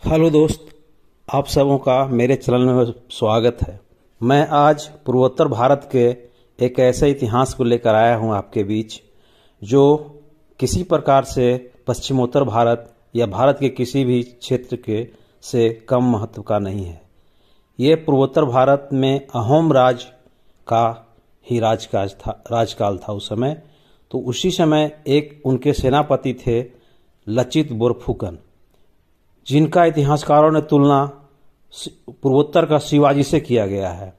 Hello दोस्त, आप सबों का मेरे चैनल में स्वागत है। मैं आज पूर्वोत्तर भारत के एक ऐसे इतिहास को लेकर आया हूं आपके बीच जो किसी प्रकार से पश्चिमोत्तर भारत या भारत के किसी भी क्षेत्र के से कम महत्व का नहीं है। ये पूर्वोत्तर भारत में अहोम राज का ही राजकाल था उस समय। तो उसी समय एक उनके सेनापति थे लचित बोरफुकन, जिनका इतिहासकारों ने तुलना पूर्वोत्तर का शिवाजी से किया गया है।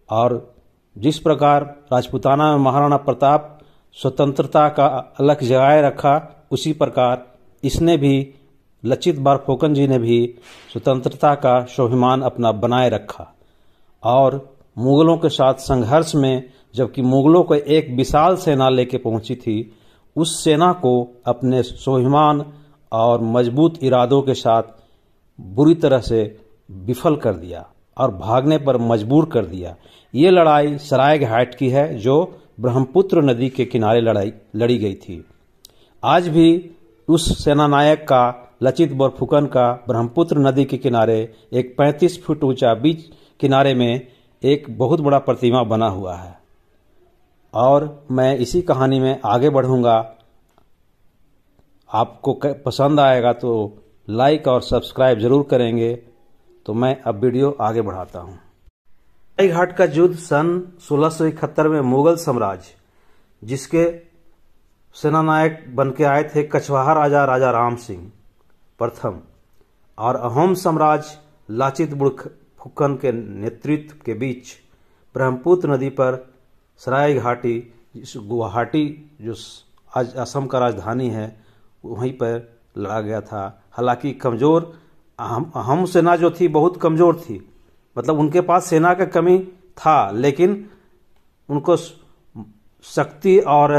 और जिस प्रकार राजपूताना में महाराणा प्रताप स्वतंत्रता का अलख जगाए रखा, उसी प्रकार इसने भी, लचित बोरफुकन जी ने भी स्वतंत्रता का स्वाभिमान अपना बनाए रखा। और मुगलों के साथ संघर्ष में, जबकि मुगलों को एक विशाल सेना लेके पहुंची थी, उस सेना को अपने स्वाभिमान और मजबूत इरादों के साथ बुरी तरह से विफल कर दिया और भागने पर मजबूर कर दिया। ये लड़ाई सरायघाट की है, जो ब्रह्मपुत्र नदी के किनारे लड़ी गई थी। आज भी उस सेनानायक का, लचित बोरफुकन का, ब्रह्मपुत्र नदी के किनारे एक 35 फुट ऊंचा बीच किनारे में एक बहुत बड़ा प्रतिमा बना हुआ है। और मैं इसी कहानी में आगे बढ़ूंगा। आपको पसंद आएगा तो लाइक और सब्सक्राइब जरूर करेंगे। तो मैं अब वीडियो आगे बढ़ाता हूं। सरायघाट का युद्ध सन 1671 में मुगल साम्राज्य, जिसके सेनानायक बन के आए थे कछवाहा राजा राम सिंह प्रथम, और अहोम साम्राज्य लचित बोरफुकन के नेतृत्व के बीच ब्रह्मपुत्र नदी पर सरायघाटी, गुवाहाटी जो आज असम का राजधानी है, वहीं पर लड़ा गया था। हालांकि कमजोर अहम सेना जो थी बहुत कमजोर थी, मतलब उनके पास सेना का कमी था, लेकिन उनको शक्ति और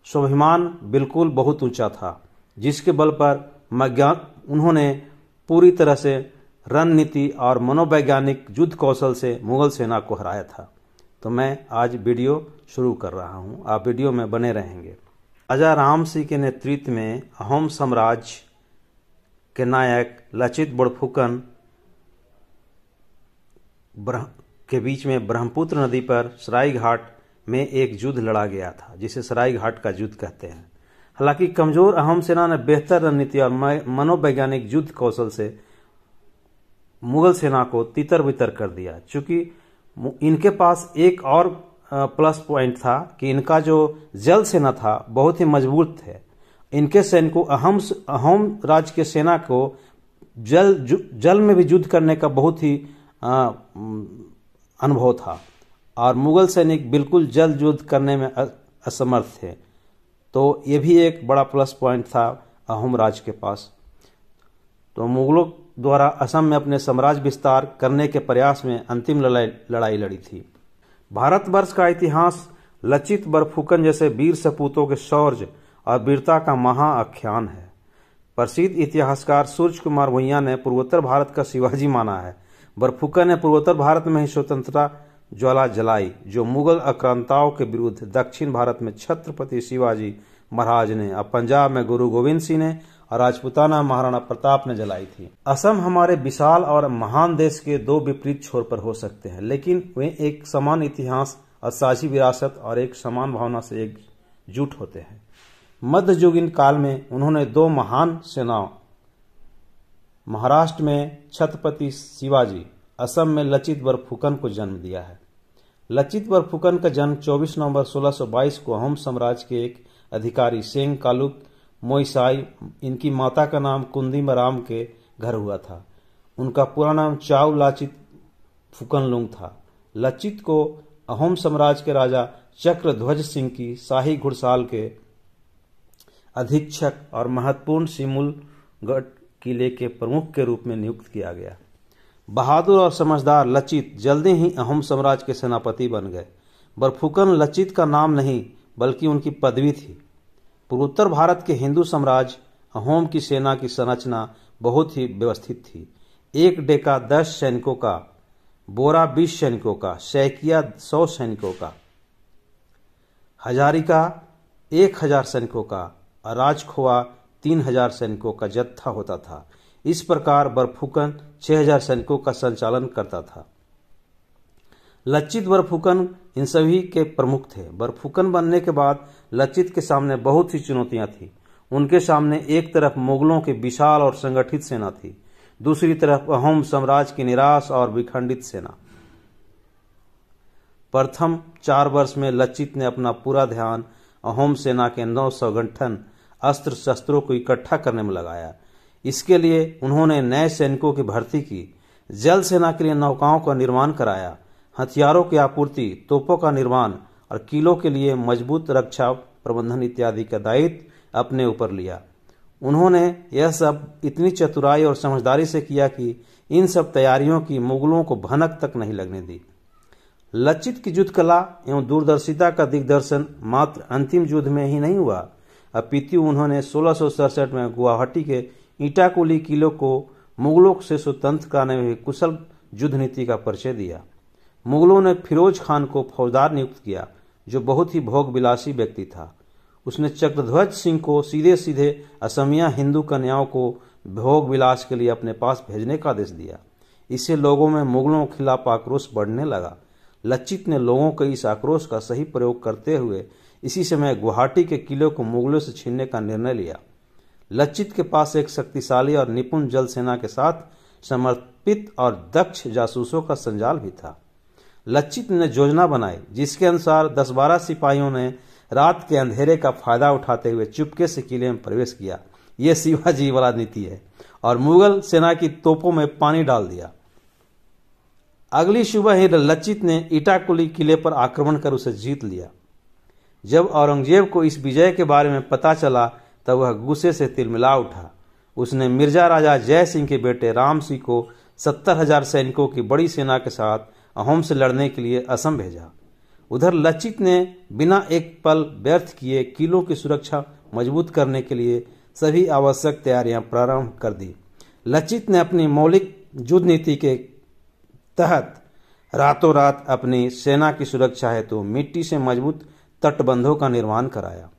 स्वाभिमान बिल्कुल बहुत ऊंचा था, जिसके बल पर उन्होंने पूरी तरह से रणनीति और मनोवैज्ञानिक युद्ध कौशल से मुगल सेना को हराया था। तो मैं आज वीडियो शुरू कर रहा हूं, आप वीडियो में बने रहेंगे। राजा राम सिंह के नेतृत्व में अहोम साम्राज्य के नायक लचित बोरफुकन के बीच में ब्रह्मपुत्र नदी पर सरायघाट में एक युद्ध लड़ा गया था, जिसे सरायघाट का युद्ध कहते हैं। हालांकि कमजोर अहोम सेना ने बेहतर रणनीति और मनोवैज्ञानिक युद्ध कौशल से मुगल सेना को तितर बितर कर दिया। चूंकि इनके पास एक और प्लस पॉइंट था कि इनका जो जल सेना था बहुत ही मजबूत थे। इनके सैनिकों अहोम राज्य के सेना को जल में भी युद्ध करने का बहुत ही अनुभव था, और मुगल सैनिक बिल्कुल जल युद्ध करने में असमर्थ थे। तो ये भी एक बड़ा प्लस पॉइंट था अहोम राज्य के पास। तो मुगलों द्वारा असम में अपने साम्राज्य विस्तार करने के प्रयास में अंतिम लड़ाई लड़ी थी। भारतवर्ष का इतिहास लचित बोरफुकन जैसे वीर सपूतों के शौर्य और वीरता का महाआख्यान है। प्रसिद्ध इतिहासकार सूर्य कुमार भुइयां ने पूर्वोत्तर भारत का शिवाजी माना है। बोरफुकन ने पूर्वोत्तर भारत में ही स्वतंत्रता ज्वाला जलाई, जो मुगल आक्रांताओं के विरुद्ध दक्षिण भारत में छत्रपति शिवाजी महाराज ने, और पंजाब में गुरु गोविंद सिंह ने, और राजपूताना महाराणा प्रताप ने जलाई थी। असम हमारे विशाल और महान देश के दो विपरीत छोर पर हो सकते हैं, लेकिन वे एक समान इतिहास और साझी विरासत और एक समान भावना से एकजुट होते हैं। मध्ययुगीन काल में उन्होंने दो महान सेनाओं, महाराष्ट्र में छत्रपति शिवाजी, असम में लचित बोरफुकन को जन्म दिया है। लचित बोरफुकन का जन्म 24 नवंबर 1622 को अहोम साम्राज्य के एक अधिकारी सेंग कालुक मोइसाई, इनकी माता का नाम कुंदी मराम के घर हुआ था। उनका पूरा नाम चाउ लाचित फुकनलुंग था। लचित को अहोम साम्राज्य के राजा चक्रध्वज सिंह की शाही घुड़साल के अधीक्षक और महत्वपूर्ण सिमुलगढ़ किले के प्रमुख के रूप में नियुक्त किया गया। बहादुर और समझदार लचित जल्दी ही अहोम साम्राज्य के सेनापति बन गए। बोरफुकन लचित का नाम नहीं बल्कि उनकी पदवी थी। पूर्वोत्तर भारत के हिंदू साम्राज्य अहोम की सेना की संरचना बहुत ही व्यवस्थित थी। एक डेका 10 सैनिकों का, बोरा 20 सैनिकों का, सैकिया 100 सैनिकों का, हजारिका 1000 सैनिकों का, राजखोआ 3000 सैनिकों का जत्था होता था। इस प्रकार बरफुकन 6000 सैनिकों का संचालन करता था। लचित बरफुकन इन सभी के प्रमुख थे। बरफुकन बनने के बाद लचित के सामने बहुत सी चुनौतियां थी। उनके सामने एक तरफ मुगलों की विशाल और संगठित सेना थी, दूसरी तरफ अहोम साम्राज्य की निराश और विखंडित सेना। प्रथम 4 वर्ष में लचित ने अपना पूरा ध्यान अहोम सेना के 900 गठन अस्त्र शस्त्रों को इकट्ठा करने में लगाया। इसके लिए उन्होंने नए सैनिकों की भर्ती की, जल सेना के लिए नौकाओं का निर्माण कराया, हथियारों की आपूर्ति, तोपों का निर्माण और किलों के लिए मजबूत रक्षा प्रबंधन इत्यादि का दायित्व अपने ऊपर लिया। उन्होंने यह सब इतनी चतुराई और समझदारी से किया कि इन सब तैयारियों की मुगलों को भनक तक नहीं लगने दी। लचित की युद्ध कला एवं दूरदर्शिता का दिग्दर्शन मात्र अंतिम युद्ध में ही नहीं हुआ, अपितु उन्होंने 1667 में गुवाहाटी के ईटाकुली किले को मुगलों से स्वतंत्र कराने में कुशल युद्ध नीति का परिचय दिया। मुगलों ने फिरोज खान को फौजदार नियुक्त किया, जो बहुत ही भोग विलासी व्यक्ति था। उसने चक्रध्वज सिंह को सीधे सीधे असमिया हिंदू कन्याओं को भोग विलास के लिए अपने पास भेजने का आदेश दिया। इससे लोगों में मुगलों के खिलाफ आक्रोश बढ़ने लगा। लचित ने लोगों के इस आक्रोश का सही प्रयोग करते हुए इसी समय गुवाहाटी के किले को मुगलों से छीनने का निर्णय लिया। लचित के पास एक शक्तिशाली और निपुण जल सेना के साथ समर्पित और दक्ष जासूसों का संजाल भी था। लचित ने योजना बनाई, जिसके अनुसार 10-12 सिपाहियों ने रात के अंधेरे का फायदा उठाते हुए चुपके से किले में प्रवेश किया। यह शिवाजी वाला नीति है, और मुगल सेना की तोपों में पानी डाल दिया। अगली सुबह ही लचित ने ईटाकुली किले पर आक्रमण कर उसे जीत लिया। जब औरंगजेब को इस विजय के बारे में पता चला तब वह गुस्से से तिलमिला उठा। उसने मिर्जा राजा जय सिंह के बेटे राम सिंह को 70,000 सैनिकों की बड़ी सेना के साथ अहोम से लड़ने के लिए असम भेजा। उधर लचित ने बिना एक पल व्यर्थ किए किलों की सुरक्षा मजबूत करने के लिए सभी आवश्यक तैयारियां प्रारंभ कर दी। लचित ने अपनी मौलिक युद्ध नीति के तहत रातों रात अपनी सेना की सुरक्षा हेतु मिट्टी से मजबूत तटबंधों का निर्माण कराया,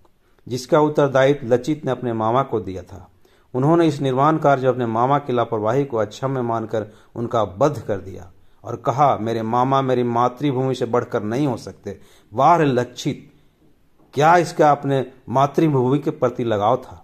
जिसका उत्तरदायित्व लचित ने अपने मामा को दिया था। उन्होंने इस निर्माण कार्य अपने मामा की लापरवाही को अक्षम्य मानकर उनका वध कर दिया और कहा, मेरे मामा मेरी मातृभूमि से बढ़कर नहीं हो सकते। वाह रे लचित, क्या इसका अपने मातृभूमि के प्रति लगाव था।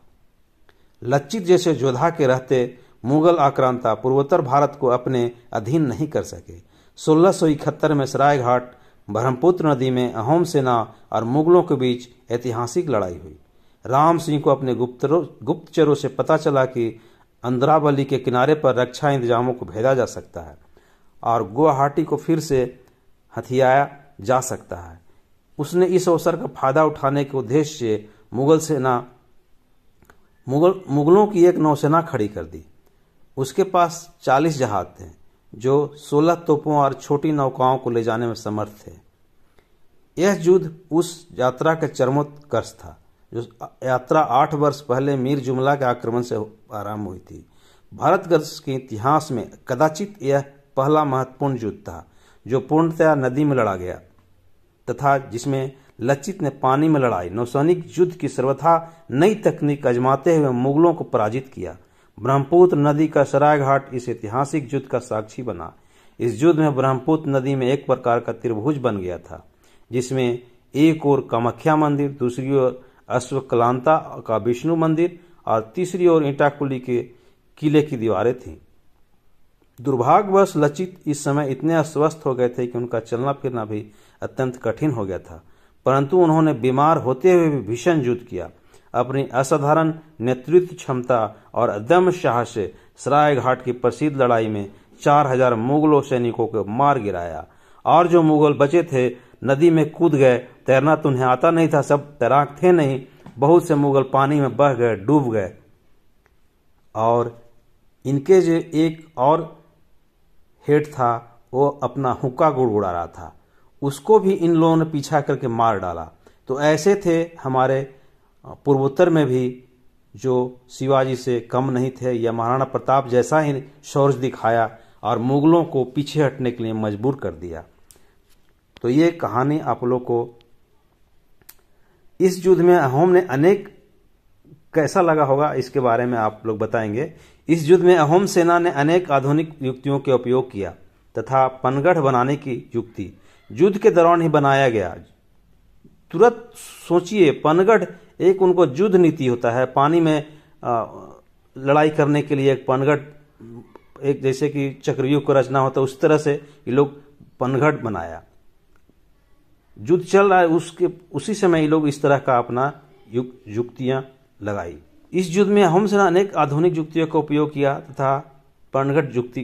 लचित जैसे योद्धा के रहते मुगल आक्रांता पूर्वोत्तर भारत को अपने अधीन नहीं कर सके। 1671 में सरायघाट ब्रह्मपुत्र नदी में अहोम सेना और मुगलों के बीच ऐतिहासिक लड़ाई हुई। राम सिंह को अपने गुप्तचरों से पता चला कि अंद्रावली के किनारे पर रक्षा इंतजामों को भेजा जा सकता है और गुवाहाटी को फिर से हथियाया जा सकता है। उसने इस अवसर का फायदा उठाने के उद्देश्य से मुगलों की एक नौसेना खड़ी कर दी। उसके पास 40 जहाज थे जो 16 तोपों और छोटी नौकाओं को ले जाने में समर्थ थे। यह युद्ध उस यात्रा का चरमोत्कर्ष था, जो यात्रा 8 वर्ष पहले मीर जुमला के आक्रमण से आरंभ हुई थी। भारतवर्ष के इतिहास में कदाचित यह पहला महत्वपूर्ण युद्ध था जो पूर्णतया नदी में लड़ा गया तथा जिसमें लचित ने पानी में लड़ाई नौसैनिक युद्ध की सर्वथा नई तकनीक आजमाते हुए मुगलों को पराजित किया। ब्रह्मपुत्र नदी का सरायघाट इस ऐतिहासिक युद्ध का साक्षी बना। इस युद्ध में ब्रह्मपुत्र नदी में एक प्रकार का त्रिभुज बन गया था, जिसमें एक ओर कामाख्या मंदिर, दूसरी ओर अश्वक्लांता का विष्णु मंदिर और तीसरी ओर ईटाकुली के किले की दीवारें थीं। दुर्भाग्यवश लचित इस समय इतने अस्वस्थ हो गए थे कि उनका चलना फिरना भी अत्यंत कठिन हो गया था, परंतु उन्होंने बीमार होते हुए भी भीषण युद्ध किया। अपनी असाधारण नेतृत्व क्षमता और अदम्य साहस से सरायघाट की प्रसिद्ध लड़ाई में 4000 मुगलों सैनिकों को मार गिराया और जो मुगल बचे थे नदी में कूद गए। तैरना तो उन्हें आता नहीं था, सब तैराक थे नहीं। बहुत से मुगल पानी में बह गए, डूब गए। और इनके जो एक और हेड था वो अपना हुक्का गुड़गुड़ा रहा था, उसको भी इन लोगों ने पीछा करके मार डाला। तो ऐसे थे हमारे पूर्वोत्तर में भी जो शिवाजी से कम नहीं थे या महाराणा प्रताप जैसा ही शौर्य दिखाया और मुगलों को पीछे हटने के लिए मजबूर कर दिया। तो ये कहानी आप लोग को इस युद्ध में अहोम ने अनेक कैसा लगा होगा इसके बारे में आप लोग बताएंगे। इस युद्ध में अहोम सेना ने अनेक आधुनिक युक्तियों का उपयोग किया तथा पनगढ़ बनाने की युक्ति युद्ध के दौरान ही बनाया गया। तुरंत सोचिए, पनगढ़ एक उनको युद्ध नीति होता है, पानी में लड़ाई करने के लिए एक पनगढ़, एक जैसे कि चक्रव्यूह को रचना होता है उस तरह से ये लोग पनगढ़ बनाया। युद्ध चल रहा है उसी समय ये लोग इस तरह का अपना युक्तियां लगाई। इस युद्ध में अहोम सेना अनेक आधुनिक युक्तियों का उपयोग किया तथा पनगढ़ युक्ति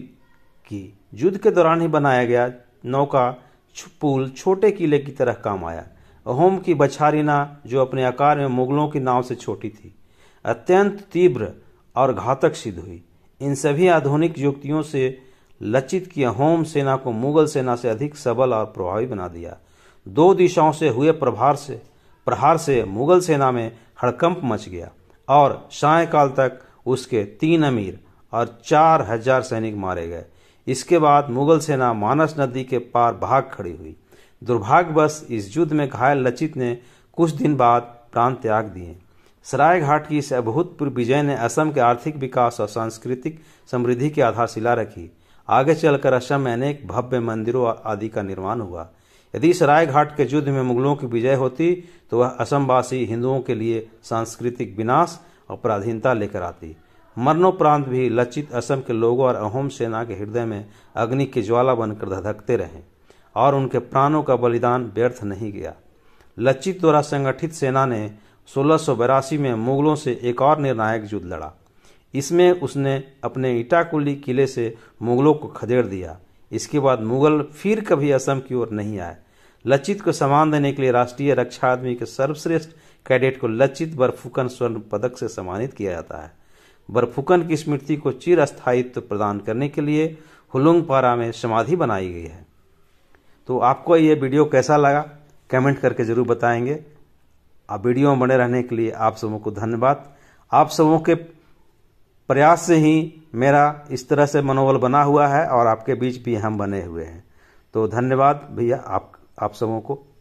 की। युद्ध के दौरान ही बनाया गया नौका पुल छोटे किले की तरह काम आया। अहोम की बछारी नाव, जो अपने आकार में मुगलों की नाव से छोटी थी, अत्यंत तीव्र और घातक सिद्ध हुई। इन सभी आधुनिक युक्तियों से लचित की अहोम सेना को मुगल सेना से अधिक सबल और प्रभावी बना दिया। दो दिशाओं से हुए प्रहार से मुगल सेना में हड़कंप मच गया और सायंकाल तक उसके 3 अमीर और 4000 सैनिक मारे गए। इसके बाद मुगल सेना मानस नदी के पार भाग खड़ी हुई। दुर्भाग्यवश इस युद्ध में घायल लचित ने कुछ दिन बाद प्राण त्याग दिए। सरायघाट की इस अभूतपूर्व विजय ने असम के आर्थिक विकास और सांस्कृतिक समृद्धि की आधारशिला रखी। आगे चलकर असम में अनेक भव्य मंदिरों आदि का निर्माण हुआ। यदि सरायघाट के युद्ध में मुगलों की विजय होती तो वह असमवासी हिंदुओं के लिए सांस्कृतिक विनाश और पराधीनता लेकर आती। मरणोपरांत भी लचित असम के लोगों और अहोम सेना के हृदय में अग्नि की ज्वाला बनकर धधकते रहे और उनके प्राणों का बलिदान व्यर्थ नहीं गया। लचित द्वारा संगठित सेना ने 1682 में मुगलों से एक और निर्णायक युद्ध लड़ा। इसमें उसने अपने इटाकुली किले से मुगलों को खदेड़ दिया। इसके बाद मुगल फिर कभी असम की ओर नहीं आए। लचित को सम्मान देने के लिए राष्ट्रीय रक्षा अकादमी के सर्वश्रेष्ठ कैडेट को लचित बरफुकन स्वर्ण पदक से सम्मानित किया जाता है। बरफुकन की स्मृति को चिर स्थायित्व प्रदान करने के लिए हुलुंगपारा में समाधि बनाई गई है। तो आपको ये वीडियो कैसा लगा कमेंट करके जरूर बताएंगे। आप वीडियो में बने रहने के लिए आप सबों को धन्यवाद। आप सबों के प्रयास से ही मेरा इस तरह से मनोबल बना हुआ है और आपके बीच भी हम बने हुए हैं। तो धन्यवाद भैया आप सबों को।